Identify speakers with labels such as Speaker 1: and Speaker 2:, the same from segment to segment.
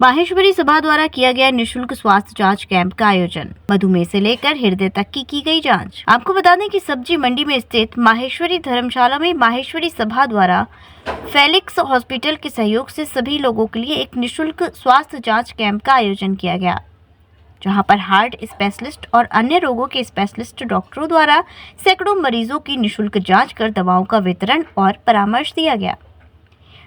Speaker 1: माहेश्वरी सभा द्वारा किया गया निशुल्क स्वास्थ्य जांच कैंप का आयोजन। मधुमेह से लेकर हृदय तक की गई जांच। आपको बता दें कि सब्जी मंडी में स्थित माहेश्वरी धर्मशाला में माहेश्वरी सभा द्वारा फेलिक्स हॉस्पिटल के सहयोग से सभी लोगों के लिए एक निशुल्क स्वास्थ्य जांच कैंप का आयोजन किया गया, जहां पर हार्ट स्पेशलिस्ट और अन्य रोगों के स्पेशलिस्ट डॉक्टरों द्वारा सैकड़ों मरीजों की निशुल्क जांच कर दवाओं का वितरण और परामर्श दिया गया।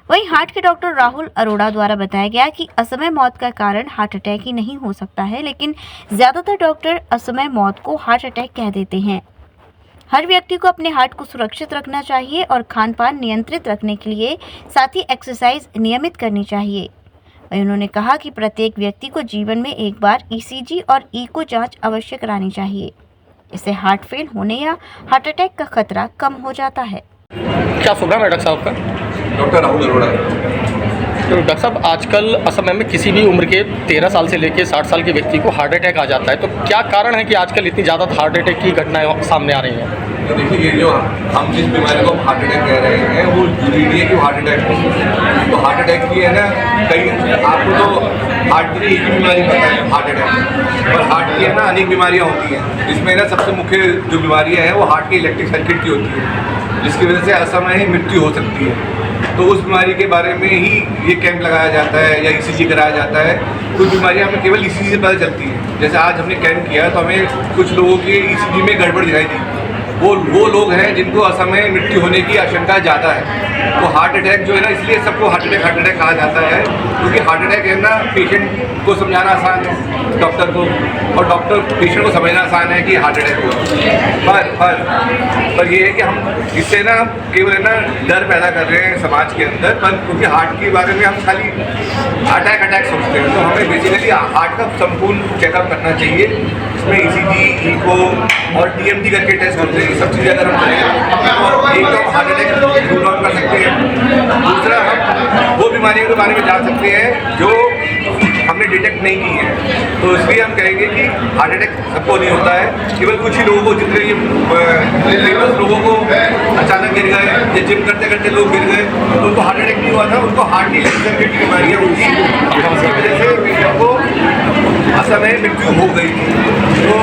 Speaker 1: वहीं हार्ट के डॉक्टर राहुल अरोड़ा द्वारा बताया गया कि असमय मौत का कारण हार्ट अटैक ही नहीं हो सकता है, लेकिन ज्यादातर डॉक्टर असमय मौत को हार्ट अटैक कह देते हैं। हर व्यक्ति को अपने हार्ट को सुरक्षित रखना चाहिए और खान पान नियंत्रित रखने के लिए साथ ही एक्सरसाइज नियमित करनी चाहिए। वहीं उन्होंने कहा कि प्रत्येक व्यक्ति को जीवन में एक बार ईसीजी और इको जांच अवश्य करानी चाहिए। इससे हार्ट फेल होने या हार्ट अटैक का खतरा कम हो जाता है।
Speaker 2: क्या शुभ नाम है डॉक्टर साहब का?
Speaker 3: डॉक्टर राहुल अरोड़ा।
Speaker 2: तो डॉक्टर साहब, आजकल असमय में किसी भी उम्र के 13 साल से लेकर 60 साल के व्यक्ति को हार्ट अटैक आ जाता है, तो क्या कारण है कि आजकल इतनी ज़्यादा हार्ट अटैक की घटनाएं सामने आ रही हैं?
Speaker 3: तो देखिए, ये जो हम जिस बीमारी को हार्ट अटैक कह रहे हैं वो जरूरी नहीं है कि हार्ट अटैक हो। तो हार्ट अटैक की है ना, कई आपको तो हार्ट की एक ही बीमारी पता है हार्ट अटैक, और हार्ट की है ना अनेक बीमारियाँ होती हैं, जिसमें ना सबसे मुख्य जो बीमारियाँ हैं वो हार्ट की इलेक्ट्रिक सर्किट की होती है, जिसकी वजह से असमय ही मृत्यु हो सकती है। तो उस बीमारी के बारे में ही ये कैंप लगाया जाता है या ईसीजी कराया जाता है। कुछ बीमारियां हमें केवल ईसीजी से पता चलती हैं। जैसे आज हमने कैंप किया तो हमें कुछ लोगों के ईसीजी में गड़बड़ दिखाई दी। वो लोग हैं जिनको असमय मृत्यु होने की आशंका ज़्यादा है। तो हार्ट अटैक जो है ना, इसलिए सबको हार्ट अटैक कहा जाता है, क्योंकि हार्ट अटैक है ना पेशेंट को समझाना आसान है डॉक्टर को, और डॉक्टर पेशेंट को समझना आसान है कि हार्ट अटैक हुआ। पर ये है कि हम इससे ना केवल है ना डर पैदा कर रहे हैं समाज के अंदर, पर क्योंकि हार्ट के बारे में हम खाली अटैक सोचते हैं। तो हमें बेसिकली हार्ट का संपूर्ण चेकअप करना चाहिए। इसमें ईसीजी, इको और टीएमटी करके टेस्ट होते हैं। ये सब चीज़ें अगर हम करें, एक तो हार्ट अटैक रूल आउट कर सकते हैं, दूसरा हम वो बीमारियों के बारे में जान सकते हैं जो हमने डिटेक्ट नहीं की है। तो इसलिए हम कहेंगे कि हार्ट अटैक सबको नहीं होता है, केवल कुछ ही लोगों को, जितने ये फेमस लोगों को अचानक गिर गए या जिम करते करते लोग गिर गए तो उनको हार्ट अटैक नहीं हुआ था, उनको हार्ट की इलेक्ट्रिक सर्किट की बीमारियाँ होती हैं, जिसकी वजह से पेशेंट को असमय मृत्यु हो गई थी। तो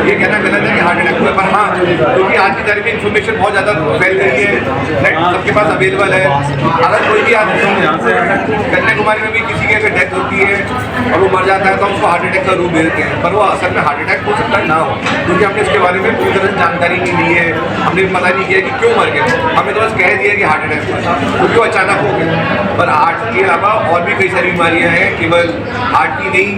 Speaker 3: ये कहना गलत है कि हार्ट अटैक हुआ। पर हाँ, क्योंकि आज की तारीख में इन्फॉर्मेशन बहुत ज़्यादा फैल रही है, नेट सबके पास अवेलेबल है। अगर कोई भी आदमी कन्याकुमारी में भी किसी की अगर डेथ होती है और वो मर जाता है तो उसको हार्ट अटैक का रूप दे देते हैं, पर वो असल में हार्ट अटैक हो सकता है ना हो, क्योंकि हमने इसके बारे में पूरी तरह से जानकारी नहीं ली है। हमने पता नहीं किया कि क्यों मर गए, हमें तो बस कह दिया कि हार्ट अटैक हुआ क्योंकि वो अचानक हो गया। पर हार्ट के अलावा और भी कई सारी बीमारियाँ हैं, केवल हार्ट की नहीं,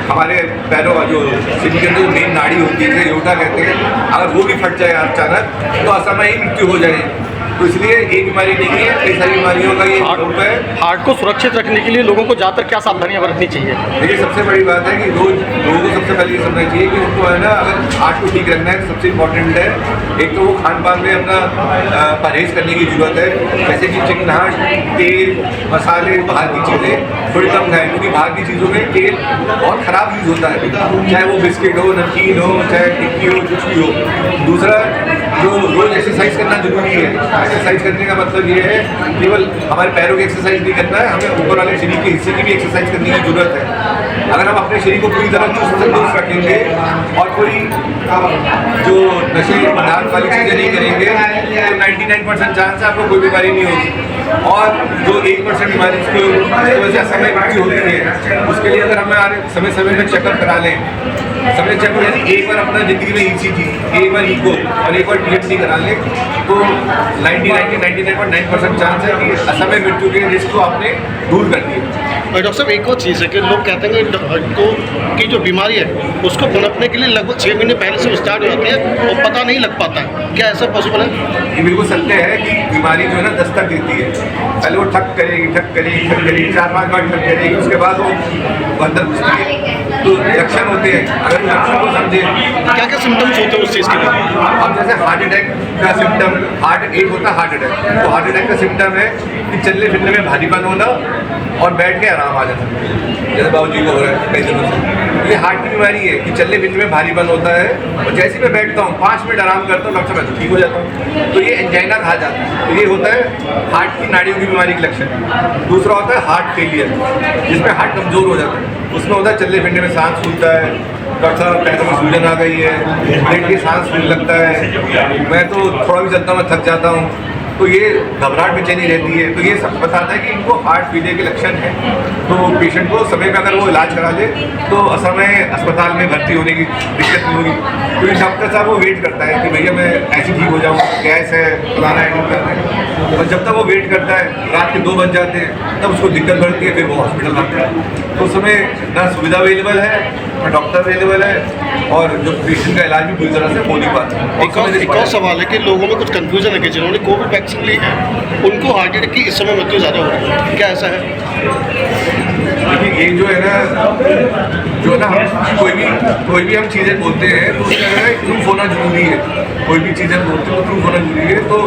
Speaker 3: हमारे पैरों का जो शरीर के अंदर मेन नाड़ी होती है, एओर्टा कहते हैं, अगर वो भी फट जाए अचानक तो असमय ही मृत्यु हो जाएगी। तो इसलिए एक बीमारी नहीं है, कई सारी बीमारियों का ये रूप है।
Speaker 2: हार्ट को सुरक्षित रखने के लिए लोगों को ज़्यादातर क्या सावधानियां बरतनी चाहिए?
Speaker 3: देखिए, सबसे बड़ी बात है कि लोगों को सबसे पहले ये समझना चाहिए कि उनको है ना, अगर हार्ट को ठीक रखना है तो सबसे इम्पोर्टेंट है एक तो वो खान पान में अपना परहेज करने की जरूरत है। जैसे कि चिकनाहट, तेल, मसाले, बाहर की चीज़ें थोड़ी कम खाएं, क्योंकि बाहर की चीज़ों में तेल बहुत ख़राब यूज़ होता है, चाहे वो बिस्किट हो, नमकीन हो, चाहे टिक्की हो, कुछ भी हो। दूसरा, जो रोज़ एक्सरसाइज करना जरूरी है। एक्सरसाइज करने का मतलब ये है केवल हमारे पैरों की एक्सरसाइज नहीं करना है, हमें ऊपर वाले शरीर के हिस्से की भी एक्सरसाइज करने की जरूरत है। अगर हम अपने शरीर को पूरी तरह चुस्त तंदुरुस्त रखेंगे और कोई जो नशे पदार्थ वाली चीज़ें नहीं करेंगे तो 99% चांस है आपको कोई बीमारी नहीं होगी। और जो 1% बीमारी जिसकी वजह से असमय मृत्यु होती है, उसके लिए अगर हमें समय समय में चेकअप करा लें, समय चेकअप यानी एक बार अपना ज़िंदगी में ईसीजी, एक बार इको और एक बार टीएमटी करा लें, तो 99.9% चांस है कि असमय मृत्यु के रिस्क को आपने दूर कर दिया।
Speaker 4: डॉक्टर साहब, एक और चीज़ है कि लोग कहते हैं कि जो बीमारी है उसको पनपने के लिए लगभग 6 महीने पहले से स्टार्ट हो जाती है और पता नहीं लग पाता है। क्या ऐसा पॉसिबल है?
Speaker 3: ये बिल्कुल सत्य है कि बीमारी जो है ना दस्तक देती है। पहले वो ठक करेगी 4-5 बार ठक करेगी, उसके बाद वो अंदर घुसती है। तो लक्षण होते हैं, अगर लक्षण को समझे
Speaker 4: क्या क्या सिम्टम्स होते हैं उस चीज़ के लिए?
Speaker 3: अब जैसे हार्ट अटैक का सिम्टम, एक होता है हार्ट अटैक। तो हार्ट अटैक का सिम्टम है कि चलने फिरने में भारीपन होना और बैठ के आराम आ जाता है, जैसे बाबूजी को हो रहा है कई दिनों से। ये हार्ट की बीमारी है कि चलने फिरने में भारीपन होता है, और जैसे मैं बैठता हूँ 5 मिनट आराम करता हूँ, डॉक्टर मैं तो ठीक हो जाता हूँ। तो ये एंजाइना कहा जाता है। तो ये होता है हार्ट की नाड़ियों की बीमारी के लक्षण। दूसरा होता है हार्ट फेलियर, जिसमें हार्ट कमज़ोर हो जाता है। उसमें होता है चलने फिरने में सांस फूलता है, डॉक्टर साहब पैरों में सूजन आ गई है, पेट की सांस फूलने लगता है, मैं तो थोड़ा भी चलता हूँ मैं थक जाता हूँ। तो ये घबराहट बेचैनी रहती है। तो ये सब बताता है कि इनको हार्ट फेलियर के लक्षण हैं। तो पेशेंट को समय पे अगर वो इलाज करा ले तो असमय अस्पताल में भर्ती होने की दिक्कत नहीं होगी। क्योंकि डॉक्टर साहब वो वेट करता है कि भैया मैं ऐसे ठीक हो जाऊँ, गैस है, फलाना एडमिट करना है। और जब तक वो वेट करता है, रात के 2 बज जाते हैं, तब उसको दिक्कत बढ़ती है, फिर वो हॉस्पिटल आता है। तो उस समय ना सुविधा अवेलेबल है, ना डॉक्टर अवेलेबल है, और जो पेशेंट का इलाज भी पूरी तरह से हो नहीं पाता।
Speaker 4: एक और सवाल है कि लोगों में कुछ कंफ्यूजन है कि जिन्होंने कोविड वैक्सीन ली है उनको हार्ट अटैक की इस समय मृत्यु ज़्यादा हो रही है, क्या ऐसा है?
Speaker 3: देखिए ये जो है ना हम कोई भी हम चीज़ें बोलते हैं तो उसका प्रूफ होना जरूरी है। कोई भी चीज़ें बोलते हैं तो प्रूफ होना जरूरी है। तो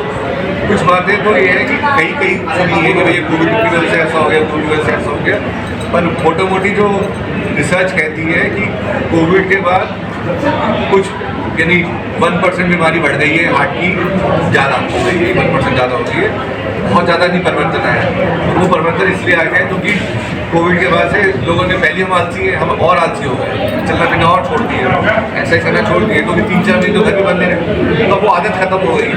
Speaker 3: कुछ बातें तो ये है कि कहीं सुनी है कि भैया कोविड की वजह से ऐसा हो गया, कोविड की वजह से ऐसा हो गया, पर मोटा मोटी जो रिसर्च कहती है कि कोविड के बाद कुछ यानी 1% बीमारी बढ़ गई है, हार्ट की ज़्यादा हो गई है, 1% ज़्यादा हो गई है। बहुत ज़्यादा नहीं परिवर्तन आया है। वो परिवर्तन इसलिए आ गया क्योंकि कोविड के बाद से लोगों ने पहले हम आलसी हैं, हम और आलसी हो गए, चलना फिरना और छोड़ दिए, एक्सरसाइज करना छोड़ दिए, क्योंकि 3-4 दिन तो घर में बंद रहे, तो वो आदत खत्म हो गई।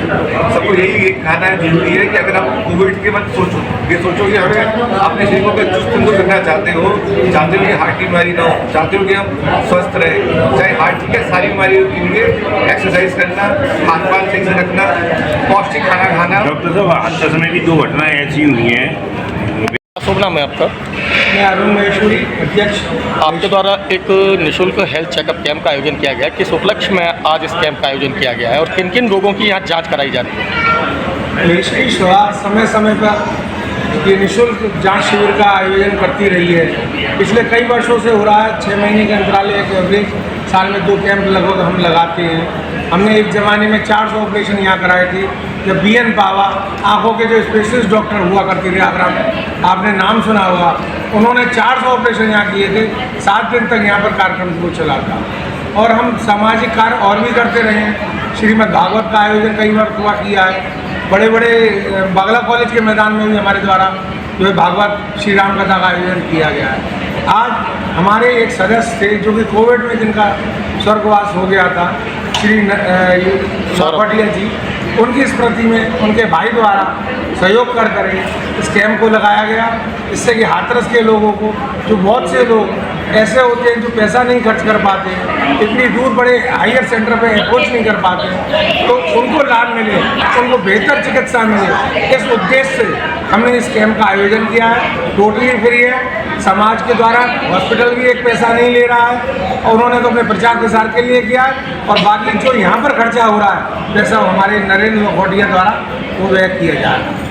Speaker 3: सबको यही कहना जरूरी है कि अगर आप कोविड के बाद सोचो कि हमें अपने शरीर को अगर चुस्त तंदुरुस्त रखना चाहते हो कि हार्ट की बीमारी ना हो, चाहते हो कि हम स्वस्थ रहे, चाहे हार्ट की क्या सारी बीमारी के लिए एक्सरसाइज करना, खान पान सही से रखना, पौष्टिक खाना खाना।
Speaker 5: डॉक्टर साहब आज के समय भी 2 घटनाएं ऐसी हुई हैं।
Speaker 2: शुभ नाम है आपका?
Speaker 6: मैं अरुण महेश्वरी, अध्यक्ष।
Speaker 2: आपके द्वारा एक निःशुल्क हेल्थ चेकअप कैंप का आयोजन किया गया है। किस उपलक्ष्य में आज इस कैंप का आयोजन किया गया है और किन किन रोगों की यहाँ जांच कराई जा रही है?
Speaker 6: देश की शुरुआत समय समय पर ये निःशुल्क जांच शिविर का आयोजन करती रही है। पिछले कई वर्षों से हो रहा है। 6 महीने के अंतराल एक एवरेज साल में 2 कैंप लगभग हम लगाते हैं। हमने एक ज़माने में 400 ऑपरेशन यहाँ कराए थे। जब BN पावा आँखों के जो स्पेशलिस्ट डॉक्टर हुआ करते थे आगरा में, आपने नाम सुना होगा, उन्होंने 400 ऑपरेशन यहाँ किए थे। 7 दिन तक यहाँ पर कार्यक्रम को चला था। और हम सामाजिक कार्य और भी करते रहे हैं। श्रीमद् भागवत का आयोजन कई बार हुआ किया है। बड़े बड़े बागला कॉलेज के मैदान में भी हमारे द्वारा जो है भागवत श्री राम कथा का आयोजन किया गया है। आज हमारे एक सदस्य थे जो कि कोविड में जिनका स्वर्गवास हो गया था, श्री पटिया जी, उनकी स्मृति में उनके भाई द्वारा सहयोग कर इस कैंप को लगाया गया। इससे कि हाथरस के लोगों को, जो बहुत से लोग ऐसे होते हैं जो पैसा नहीं खर्च कर पाते, इतनी दूर बड़े हायर सेंटर पे अप्रोच नहीं कर पाते, तो उनको लाभ मिले, उनको बेहतर चिकित्सा मिले, इस उद्देश्य से हमने इस कैंप का आयोजन किया है। टोटली फ्री है। समाज के द्वारा हॉस्पिटल भी एक पैसा नहीं ले रहा है, और उन्होंने तो अपने प्रचार प्रसार के लिए किया है, और बाकी जो यहाँ पर खर्चा हो रहा है पैसा हमारे नरेंद्र घोटिया द्वारा वो व्यय किया जा रहा है।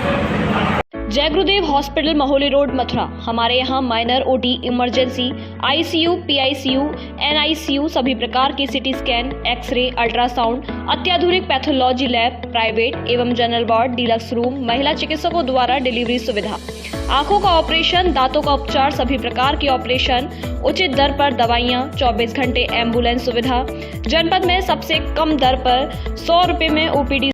Speaker 7: जय गुरुदेव हॉस्पिटल महोली रोड मथुरा। हमारे यहाँ minor OT, emergency, ICU, PICU, NICU, सभी प्रकार की CT स्कैन, एक्सरे, अल्ट्रासाउंड, अत्याधुनिक पैथोलॉजी लैब, प्राइवेट एवं जनरल वार्ड, डिलक्स रूम, महिला चिकित्सकों द्वारा डिलीवरी सुविधा, आंखों का ऑपरेशन, दांतों का उपचार, सभी प्रकार के ऑपरेशन, उचित दर पर दवाइयाँ, 24 घंटे एम्बुलेंस सुविधा, जनपद में सबसे कम दर पर 100 रुपये में OPD